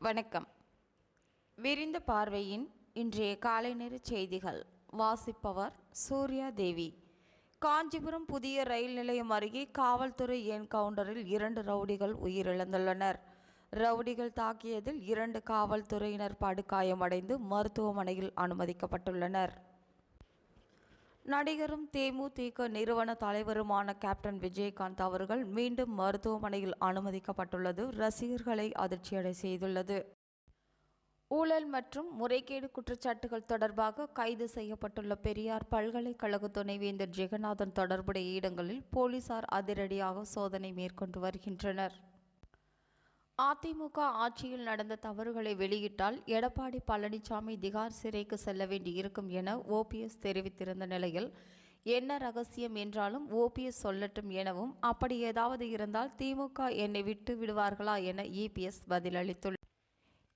வணக்கம். விரிந்த பார்வையின் இன்றைய காலை நேர செய்திகள் வாசிப்பவர் சூர்யா தேவி. காஞ்சிபுரம் புதிய ரயில் நிலையம் அருகே காவல்துறை என்கவுண்டரில் 2 ரவுடிகள் உயிரிழந்துள்ளனர். ரவுடிகள் தாக்கியதில் 2 காவல்துறையினர் படுகாயமடைந்து மருத்துவமனையில் அனுமதிக்கப்பட்டுள்ளனர். நடிகரும் தேமுதிக நிறுவன தலைவருமான கேப்டன் விஜயகாந்த் அவர்கள் மீண்டும் மருத்துவமனையில் அனுமதிக்கப்பட்டுள்ளது ரசிகர்களை அதிர்ச்சியடை செய்துள்ளது. ஊழல் மற்றும் முறைகேடு குற்றச்சாட்டுகள் தொடர்பாக கைது செய்யப்பட்டுள்ள பெரியார் பல்கலைக்கழக துணைவேந்தர் ஜெகநாதன் தொடர்புடைய இடங்களில் போலீசார் அதிரடியாக சோதனை மேற்கொண்டு வருகின்றனர். அதிமுக ஆட்சியில் நடந்த தவறுகளை வெளியிட்டால் எடப்பாடி பழனிசாமி திகார் சிறைக்கு செல்ல வேண்டியிருக்கும் என ஓபிஎஸ் தெரிவித்திருந்த நிலையில், என்ன ரகசியம் என்றாலும் ஓபிஎஸ் சொல்லட்டும் எனவும், அப்படி ஏதாவது இருந்தால் திமுக என்னை விட்டு விடுவார்களா என இபிஎஸ் பதிலளித்துள்ளார்.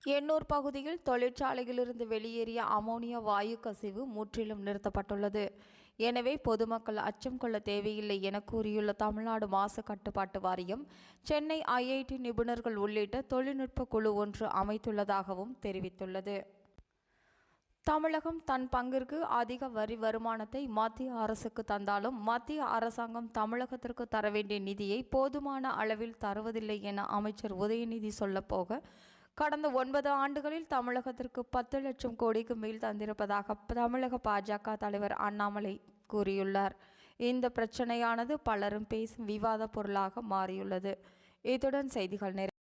எண்ணூர் பகுதியில் தொழிற்சாலையிலிருந்து வெளியேறிய அமோனியா வாயு கசிவு முற்றிலும் நிறுத்தப்பட்டுள்ளது. எனவே பொதுமக்கள் அச்சம் கொள்ள தேவையில்லை என கூறியுள்ள தமிழ்நாடு மாசு கட்டுப்பாட்டு வாரியம், சென்னை ஐஐடி நிபுணர்கள் உள்ளிட்ட தொழில்நுட்ப குழு ஒன்று அமைத்துள்ளதாகவும் தெரிவித்துள்ளது. தமிழகம் தன் பங்கிற்கு அதிக வரி வருமானத்தை மத்திய அரசுக்கு தந்தாலும் மத்திய அரசாங்கம் தமிழகத்திற்கு தர வேண்டிய நிதியை போதுமான அளவில் தருவதில்லை என அமைச்சர் உதயநிதி சொல்லப்போக, கடந்த 9 ஆண்டுகளில் தமிழகத்திற்கு 10 லட்சம் கோடிக்கு மேல் தந்திருப்பதாக தமிழக பாஜக தலைவர் அண்ணாமலை கூறியுள்ளார். இந்த பிரச்சனையானது பலரும் பேசும் விவாத பொருளாக மாறியுள்ளது. இத்துடன் செய்திகள்